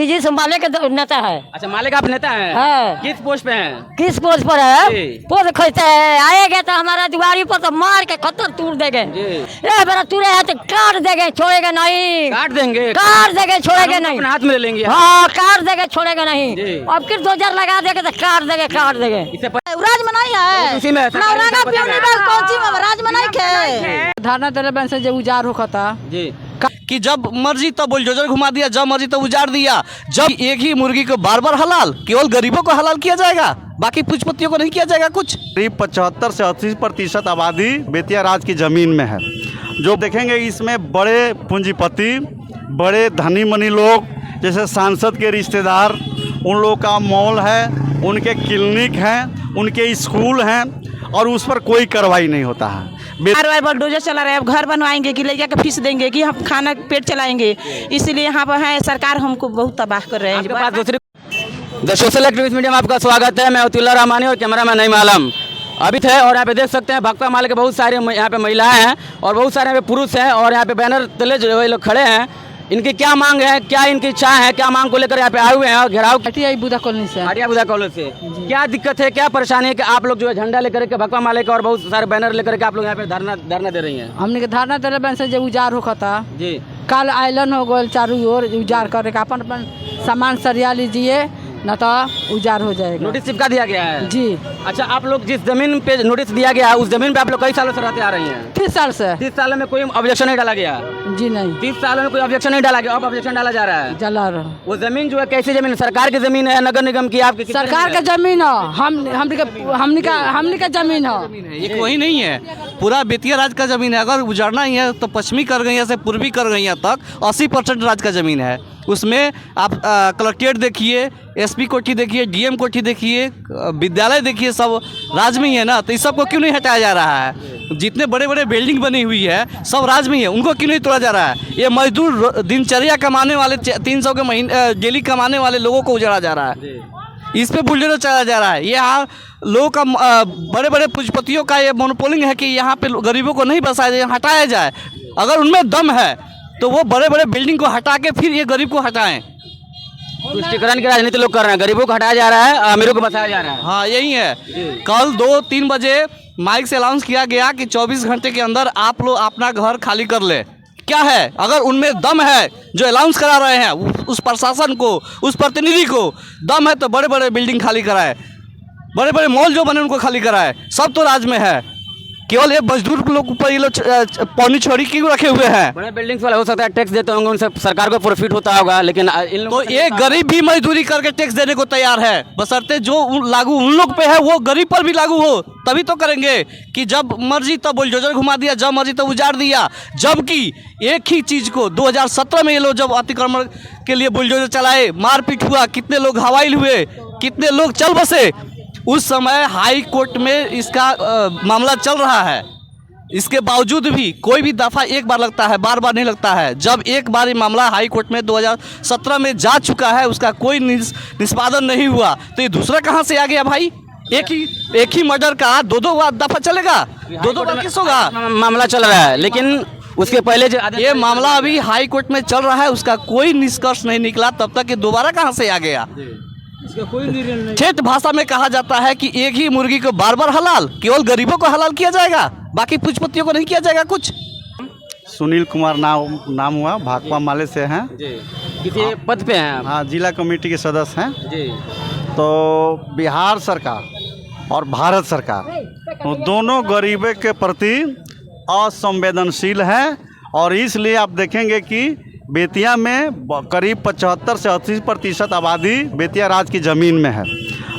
निजी संभाले के नेता है। अच्छा, मालिक आप नेता हैं? हाँ। किस पोस्ट पे हैं? किस पोस्ट पर है? जी। पोस्ट खोजते हैं, आएंगे तो हमारा दुआरी पर तो मार के खतर तोड़ देंगे। जी। बड़ा तुरे है तो काट देंगे, छोड़ेगा नहीं। काट देंगे? काट देंगे, छोड़ेगा नहीं। अपने हाथ में ले लेंगे? हाँ, काट देंगे, छोड़ेगा नहीं। जी। अब फिर 2000 लगा देंगे तो काट देंगे, काट देंगे। इससे राज मनाई है उसी में नौरंगा पियोनी बस कौन सी में राज मनाई के धारणा तेरे बहन से जब उजार होता जी कि जब मर्जी तब बुलडोजर घुमा दिया, जब मर्जी तब उजाड़ दिया। जब एक ही मुर्गी को बार बार हलाल, केवल गरीबों को हलाल किया जाएगा, बाकी पूंजीपतियों को नहीं किया जाएगा कुछ। करीब 75 से 80% आबादी बेतिया राज की ज़मीन में है। जो देखेंगे इसमें बड़े पूंजीपति, बड़े धनी मनी लोग, जैसे सांसद के रिश्तेदार, उन लोगों का मॉल है, उनके क्लिनिक हैं, उनके स्कूल हैं, और उस पर कोई कार्रवाई नहीं होता है। बार बुलडोजर चला रहे हैं, अब घर बनवाएंगे कि लड़का के फीस देंगे कि हम खाना पेट चलाएंगे, इसलिए यहाँ पर है सरकार हमको बहुत तबाह कर रहे आपके पास हैं। दूसरी द सोशल एक्टिविस्ट मीडिया में आपका स्वागत है। मैं अतुल्ला रहमानी और कैमरामैन नईम आलम अभी थे। और यहाँ पे देख सकते हैं भाकपा माले के बहुत सारे यहाँ पे महिलाएं हैं और बहुत सारे यहाँ पे पुरुष हैं, और यहाँ पे बैनर तले जो ये लोग खड़े हैं। इनकी क्या मांग है, क्या इनकी इच्छा है, क्या मांग को लेकर यहाँ पे आए हुए हैं और घेराव बुदा कॉलोनी से हटिया बुधा कॉलेज से क्या दिक्कत है, क्या परेशानी है कि आप लोग जो है झंडा लेकर के भाकपा माले का और बहुत सारे बैनर लेकर के आप लोग यहाँ पे धरना दे रही हैं? हमने के धारणा तेरे बहन से जब उजार होता जी। कल आइलन हो गए चारों ओर उजार करे का अपन अपन सामान सरिया लीजिए न तो उजार हो जाएगा। नोटिस चिपका दिया गया है? जी। अच्छा, आप लोग जिस जमीन पे नोटिस दिया गया है उस जमीन पे आप लोग कई सालों से रहते आ रही हैं? 30 साल से। 30 सालों में कोई ऑब्जेक्शन नहीं डाला गया? जी नहीं। 30 सालों में कोई ऑब्जेक्शन नहीं डाला गया, अब ऑब्जेक्शन डाला जा रहा है। जला रहा वो जमीन जो है कैसी जमीन, सरकार की जमीन है, नगर निगम की, आपकी सरकार का जमीन है, हमने का जमीन है। ये कोई नहीं है, पूरा बेतिया राज का जमीन है। अगर उजाड़ना ही है तो पश्चिमी करगैया से पूर्वी करगैया तक 80% राज का जमीन है। उसमें आप कलेक्ट्रेट देखिए, एसपी कोठी देखिए, डीएम कोठी देखिए, विद्यालय देखिए, सब राज में ही है ना। तो इस सबको क्यों नहीं हटाया जा रहा है? जितने बड़े बड़े बिल्डिंग बनी हुई है सब राज में ही है, उनको क्यों नहीं तोड़ा जा रहा है? ये मजदूर दिनचर्या कमाने वाले 300 के महीने डेली कमाने वाले लोगों को उजाड़ा जा रहा है, इस पे बुलडोजर चलाया जा रहा है। ये यहाँ लोगों का बड़े बड़े पूंजीपतियों का ये मोनोपोलिंग है कि यहाँ पे गरीबों को नहीं बसाया जाए, हटाया जाए। अगर उनमें दम है तो वो बड़े बड़े बिल्डिंग को हटा के फिर ये गरीब को हटाएं। तुष्टिकरण की राजनीति लोग कर रहे हैं, गरीबों को हटाया जा रहा है, अमीरों को बसाया जा रहा है। हाँ, यही है। कल 2-3 बजे माइक से अनाउंस किया गया कि 24 घंटे के अंदर आप लोग अपना घर खाली कर ले। क्या है, अगर उनमें दम है जो अनाउंस करा रहे हैं, उस प्रशासन को, उस प्रतिनिधि को दम है तो बड़े बड़े बिल्डिंग खाली कराए, बड़े बड़े मॉल जो बने उनको खाली कराए। सब तो राज में है, केवल ये मजदूर लोग ऊपर ये लोग पौनी छोड़ी क्यों रखे हुए हैं? बड़े बिल्डिंग्स वाले हो सकता है टैक्स देते होंगे, उनसे सरकार को प्रॉफिट होता होगा, लेकिन इन लोगों तो ये गरीब भी मजदूरी करके टैक्स देने को तैयार है, बशर्ते जो लागू उन लोग पे है वो गरीब पर भी लागू हो, तभी तो करेंगे। कि जब मर्जी तब बुलडोजर घुमा दिया, जब मर्जी तब उजाड़ दिया। जबकि एक ही चीज़ को 2017 में ये लोग जब अतिक्रमण के लिए बुलडोजर चलाए, मारपीट हुआ, कितने लोग घायल हुए, कितने लोग चल बसे, उस समय हाई कोर्ट में इसका मामला चल रहा है। इसके बावजूद भी कोई भी दफ़ा एक बार लगता है, बार बार नहीं लगता है। जब एक बार ये मामला हाई कोर्ट में 2017 में जा चुका है, उसका कोई निष्पादन नहीं हुआ, तो ये दूसरा कहाँ से आ गया भाई? एक ही मर्डर का दो दफ़ा चलेगा, दो बार केस होगा। मामला चल रहा है, लेकिन उसके पहले जो ये मामला अभी हाई कोर्ट में चल रहा है, उसका कोई निष्कर्ष नहीं निकला, तब तक ये दोबारा कहाँ से आ गया? ठेठ भाषा में कहा जाता है कि एक ही मुर्गी को बार बार हलाल, केवल गरीबों को हलाल किया जाएगा, बाकी पूंजीपतियों को नहीं किया जाएगा कुछ। सुनील कुमार नाम हुआ, भाकपा माले से हैं। किसी पद पे हैं आप? हाँ, जिला कमेटी के सदस्य हैं। जी। तो बिहार सरकार और भारत सरकार तो दोनों गरीबों के प्रति असंवेदनशील है, और इसलिए आप देखेंगे कि बेतिया में करीब 75 से 80% आबादी बेतिया राज की ज़मीन में है,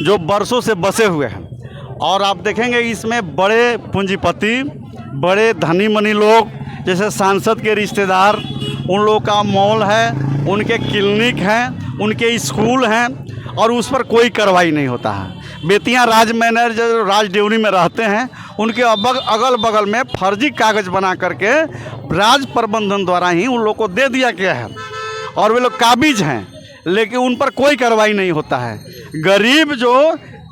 जो बरसों से बसे हुए हैं। और आप देखेंगे इसमें बड़े पूंजीपति, बड़े धनी मनी लोग, जैसे सांसद के रिश्तेदार, उन लोगों का मॉल है, उनके क्लिनिक हैं, उनके स्कूल हैं, और उस पर कोई कार्रवाई नहीं होता है। बेतिया राज मैनेजर जो राज डेवरी में रहते हैं, उनके अगल बगल में फर्जी कागज़ बना करके राज प्रबंधन द्वारा ही उन लोगों को दे दिया गया है, और वे लोग काबिज हैं, लेकिन उन पर कोई कार्रवाई नहीं होता है। गरीब जो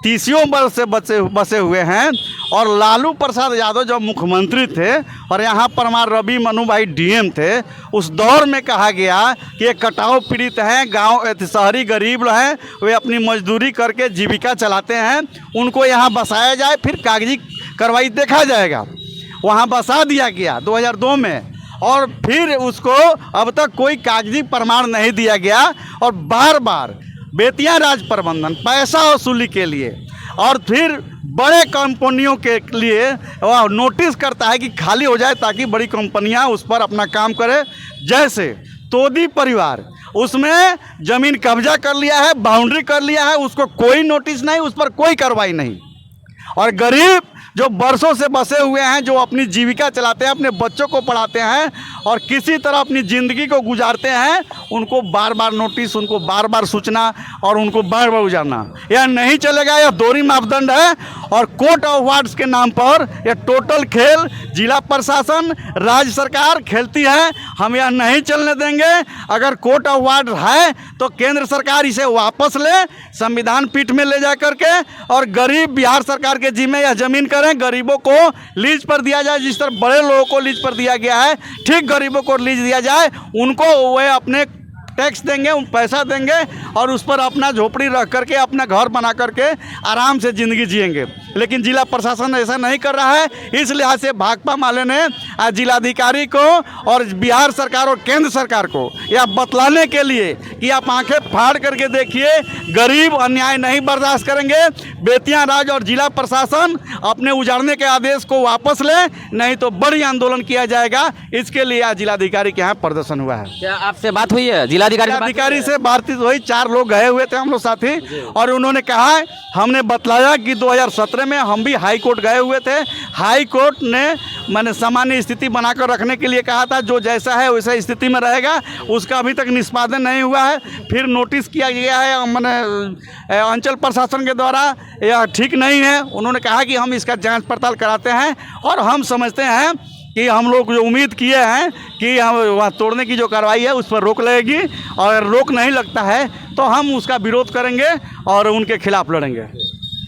तीसियों वर्ष से बसे हुए हैं। और लालू प्रसाद यादव जब मुख्यमंत्री थे और यहाँ पर हमारे रवि मनु भाई डीएम थे, उस दौर में कहा गया कि ये कटाव पीड़ित हैं, गांव शहरी गरीब हैं, वे अपनी मजदूरी करके जीविका चलाते हैं, उनको यहाँ बसाया जाए, फिर कागजी कार्रवाई देखा जाएगा। वहाँ बसा दिया गया 2002 में, और फिर उसको अब तक कोई कागजी प्रमाण नहीं दिया गया। और बार बार बेतिया राज प्रबंधन पैसा वसूली के लिए और फिर बड़े कंपनियों के लिए वह नोटिस करता है कि खाली हो जाए, ताकि बड़ी कंपनियां उस पर अपना काम करें। जैसे तोदी परिवार, उसमें ज़मीन कब्जा कर लिया है, बाउंड्री कर लिया है, उसको कोई नोटिस नहीं, उस पर कोई कार्रवाई नहीं। और गरीब जो बरसों से बसे हुए हैं, जो अपनी जीविका चलाते हैं, अपने बच्चों को पढ़ाते हैं और किसी तरह अपनी ज़िंदगी को गुजारते हैं, उनको बार बार नोटिस, उनको बार बार सूचना और उनको बार बार उजारना, यह नहीं चलेगा। यह दोहरी मापदंड है। और कोर्ट ऑफ वार्ड्स के नाम पर यह टोटल खेल जिला प्रशासन, राज्य सरकार खेलती है। हम यह नहीं चलने देंगे। अगर कोर्ट ऑफ वार्ड है तो केंद्र सरकार इसे वापस ले, संविधान पीठ में ले जा करके, और गरीब बिहार सरकार के जिम्मे यह ज़मीन करें। गरीबों को लीज पर दिया जाए, जिस तरह बड़े लोगों को लीज पर दिया गया है, ठीक गरीबों को लीज दिया जाए। उनको वे अपने टैक्स देंगे, उन पैसा देंगे और उस पर अपना झोपड़ी रख करके, अपना घर बना करके आराम से ज़िंदगी जिएंगे। लेकिन जिला प्रशासन ऐसा नहीं कर रहा है। इस लिहाज से भाकपा माले ने आज जिलाधिकारी को और बिहार सरकार और केंद्र सरकार को यह बतलाने के लिए कि आप आंखें फाड़ करके देखिए, गरीब अन्याय नहीं बर्दाश्त करेंगे। बेतिया राज और जिला प्रशासन अपने उजाड़ने के आदेश को वापस ले, नहीं तो बड़ी आंदोलन किया जाएगा। इसके लिए आज जिलाधिकारी के यहाँ प्रदर्शन हुआ है। क्या आपसे बात हुई है जिलाधिकारी से बातचीत हुई? 4 लोग गए हुए थे हम लोग साथी, और उन्होंने कहा, हमने बतलाया कि 2017 में हम भी हाई कोर्ट गए हुए थे। हाई कोर्ट ने मैंने सामान्य स्थिति बनाकर रखने के लिए कहा था, जो जैसा है वैसा स्थिति में रहेगा। उसका अभी तक निष्पादन नहीं हुआ है। फिर नोटिस किया गया है मैंने अंचल प्रशासन के द्वारा, यह ठीक नहीं है। उन्होंने कहा कि हम इसका जांच पड़ताल कराते हैं, और हम समझते हैं कि हम लोग जो उम्मीद किए हैं कि हम वहाँ तोड़ने की जो कार्रवाई है उस पर रोक लगेगी, और अगर रोक नहीं लगता है तो हम उसका विरोध करेंगे और उनके खिलाफ लड़ेंगे।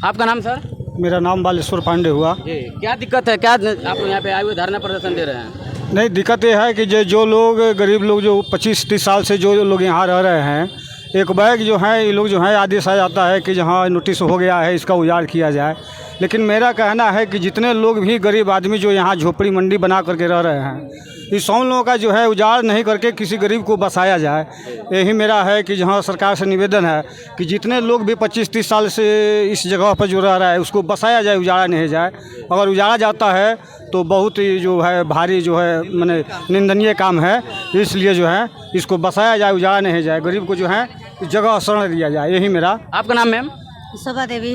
आपका नाम सर? मेरा नाम बालेश्वर पांडे हुआ। क्या दिक्कत है? क्या आप यहाँ पे आए हुए धरना प्रदर्शन दे रहे हैं? नहीं, दिक्कत ये है कि जो लोग गरीब लोग जो 25-30 साल से जो लोग यहाँ रह रहे हैं, एक बैग जो है ये लोग जो है आदेश आ जाता है कि जहाँ नोटिस हो गया है इसका उजाड़ किया जाए। लेकिन मेरा कहना है कि जितने लोग भी गरीब आदमी जो यहाँ झोपड़ी मंडी बना करके रह रहे हैं, इस सब लोगों का जो है उजाड़ नहीं करके किसी गरीब को बसाया जाए। यही मेरा है कि जहाँ सरकार से निवेदन है कि जितने लोग भी 25-30 साल से इस जगह पर जो रह रहा है उसको बसाया जाए, उजाड़ा नहीं जाए। अगर उजाड़ा जाता है तो बहुत ही जो है भारी जो है माने निंदनीय काम है। इसलिए जो है इसको बसाया जाए, उजाड़ा नहीं जाए, गरीब को जो है इस जगह शरण दिया जाए। यही मेरा। आपका नाम मैम? शोभा देवी।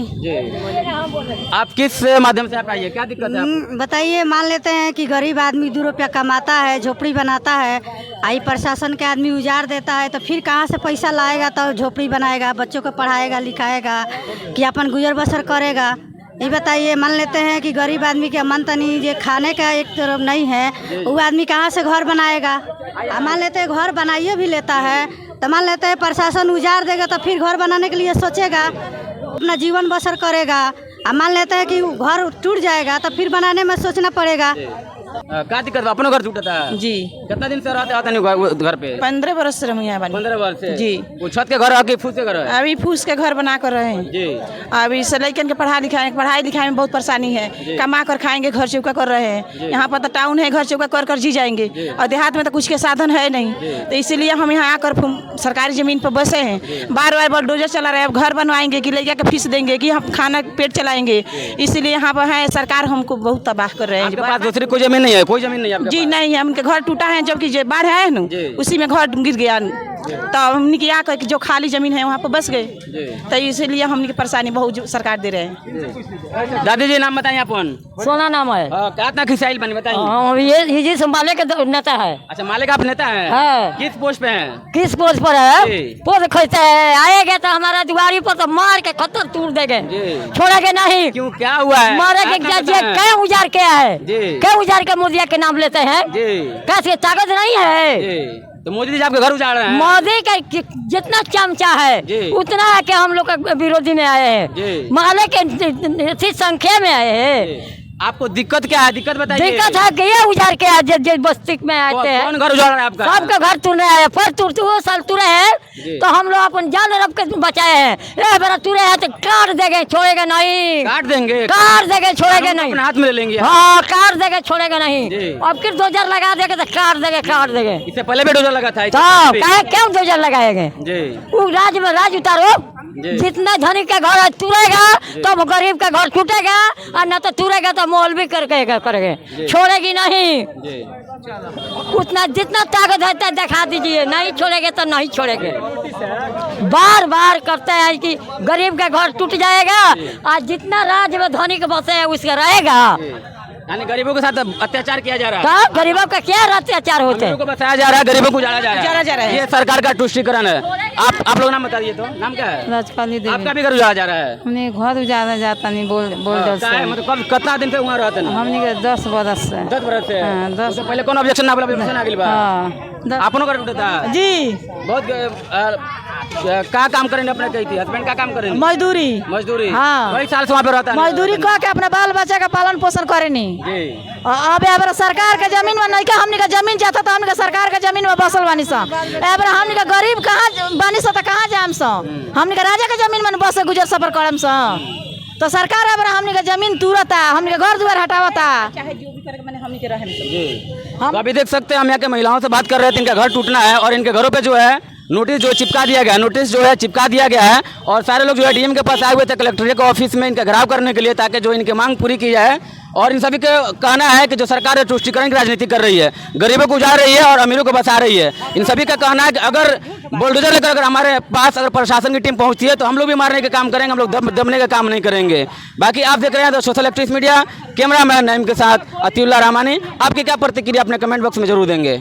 आप किस माध्यम से आप आइए, क्या दिक्कत है आपको? बताइए, मान लेते हैं कि गरीब आदमी 2 रुपया कमाता है, झोपड़ी बनाता है, आई प्रशासन के आदमी उजाड़ देता है, तो फिर कहाँ से पैसा लाएगा? तो झोपड़ी बनाएगा, बच्चों को पढ़ाएगा लिखाएगा कि अपन गुजर बसर करेगा? ये बताइए। मान लेते हैं कि गरीब आदमी के मन तनी ये खाने का एक तरफ नहीं है, वो आदमी कहाँ से घर बनाएगा? मान लेते हैं घर बनाइए भी लेता है, तो मान लेते हैं प्रशासन उजाड़ देगा, तो फिर घर बनाने के लिए सोचेगा, अपना जीवन बसर करेगा। मान लेते हैं कि घर टूट जाएगा, तो फिर बनाने में सोचना पड़ेगा। क्या दिक्कत? अपना घर टूटा था जी। कितना दिन से रहते नहीं घर पे? 15 वर्ष से हम यहाँ बने। 15 वर्ष से जी। वो छत के घर है कि फूस के घर है? अभी फूस के घर बना कर रहे हैं जी। अभी से लड़कन के पढ़ाई लिखाई में बहुत परेशानी है। कमा कर खाएंगे, घर चौका कर रहे हैं। यहाँ पर तो टाउन है, घर चौका कर कर जी जाएंगे, और देहात में तो कुछ के साधन है नहीं। तो इसीलिए हम यहाँ आकर सरकारी जमीन पर बसे हैं। बार बार बुलडोजर चला रहे हैं। अब घर बनवाएंगे कि लड़का के फीस देंगे कि हम खाना पेट चलाएंगे? इसीलिए यहाँ पर है सरकार हमको बहुत तबाह कर रहे हैं। आपके पास दूसरी कोई जमीन नहीं है? कोई जमीन नहीं है आपके जी पास? नहीं है, उनके घर टूटा है, जबकि जो बाढ़ है ना उसी में घर गिर गया, तो हमने क्या कर जो खाली जमीन है वहाँ पर बस गए। तो इसीलिए हमने की परेशानी बहुत सरकार दे रहे हैं। दादी जी नाम बताइए अपन? सोना नाम है। कितना खिसाइल बनी बताइए। हाँ, ये हिजी संभाले के नेता है। अच्छा, मालिक आप नेता हैं? हाँ। किस पोस्ट पे हैं? किस पोस्ट पर है? पोस्ट खोजते है, आएगा तो हमारा दुआरी पर तो मार के खतर तोड़ देंगे, छोड़ेंगे नहीं। क्यों, क्या हुआ है? मारेंगे। क्या उजाड़ क्या है? क्या उजाड़ के मुर्दिया के नाम लेते हैं? कैसे ताकत नहीं है? तो मोदी जी आपके घर उजाड़ रहे हैं। मोदी का जितना चमचा जी। है उतना है कि हम लोग का विरोधी में आए जी। हैं, माले के इसी संख्या में आए हैं। आपको दिक्कत क्या है, दिक्कत बताइए। दिक्कत है कि ये उजाड़ के आज जिस बस्ती में आते हैं, कौन घर उजाड़ रहा है आपका? सबका घर तुरने आए, पर तुरते वो साल तुरे जी। हैं तो हम लोग अपन जान रब के बचाए हैं। ये बेरा तुरे हैं तो काट देंगे, छोड़ेगा नहीं। काट देंगे, काट देंगे, छोड़ेगा नहीं। अपने हाथ में ले लेंगे। हाँ, काट देंगे, छोड़ेगा नहीं। जी। अब फिर 2000 लगा देंगे तो काट देंगे, काट देंगे। इससे पहले भी डोजर लगा था। तो काहे क्यों 2000 लगाएंगे? जी वो राज में राज उतारो। जी। जितना धनिक का घर तुरेगा तो गरीब का घर टूटेगा, और न तो तुरेगा तो मौलवी करके करेंगे, छोड़ेगी नहीं। जी उतना जितना ताकत है तो दिखा दीजिए, नहीं छोड़ेंगे तो नहीं छोड़ेंगे। बार बार करते हैं कि गरीब का घर टूट जाएगा, और जितना राज्य में धनिक बसे है उसका रहेगा। यानी गरीबों के साथ अत्याचार किया जा रहा है। तो गरीबों का क्या अत्याचार होते हैं? गरीबों को बचाया जा रहा है, गरीबों को उजाड़ा जा रहा है। ये सरकार का तुष्टीकरण है। आप लोग नाम बताइए तो, नाम क्या है? राजपाली देवी। आपका भी घर उजाड़ा जा रहा है। हमने घर उजाड़ा जाता नहीं बोल क्या है, मतलब कब कितना दिन से वहाँ रहते हैं? हमने के 10 बरस से 10 बरस से। हाँ, 10। उससे पहले कौन ऑब्जेक्शन ना बोला, ऑब्जेक्शन आ गई बा। हाँ, आपनो घर टूटा था? जी बहुत का काम करेंगे अपने कही थी, हस्बैंड का काम करेंगे? मजदूरी मजदूरी। हाँ। कई साल से वहाँ पे रहता है। मजदूरी कह के अपने बाल बच्चा का पालन पोषण करे नहीं। जी अब सरकार के जमीन में नहीं का हमने का जमीन जाता तो हमने का सरकार के जमीन में बसल बानी सा। अब हमने का गरीब कहाँ बानी सा तो कहाँ जाम सा, हमने का राजा के जमीन में बसे गुजर सफर करम सा। तो सरकार अब हमने का जमीन तुरता, हमने का घर द्वार हटावता, चाहे जो भी करे मैंने हमने के रहे। जी तो अभी देख सकते हैं, हम यहाँ के महिलाओं से बात कर रहे थे, इनका घर टूटना है और इनके घरों पे जो है नोटिस जो चिपका दिया गया है, नोटिस जो है चिपका दिया गया है। और सारे लोग जो है डीएम के पास आए हुए थे कलेक्ट्रेट के ऑफिस में इनका घेराव करने के लिए, ताकि जो इनकी मांग पूरी की जाए। और इन सभी का कहना है कि जो सरकार है तुष्टीकरण की राजनीति कर रही है, गरीबों को उजाड़ रही है और अमीरों को बचा रही है। इन सभी का कहना है कि अगर बुलडोजर लेकर अगर हमारे पास अगर प्रशासन की टीम पहुंचती है तो हम लोग भी मारने का काम करेंगे, हम लोग दबने का काम नहीं करेंगे। बाकी आप देख रहे हैं तो social activist media, cameraman Naeem के साथ अतिउल्लाह रहमानी। आपकी क्या प्रतिक्रिया अपने कमेंट बॉक्स में जरूर देंगे।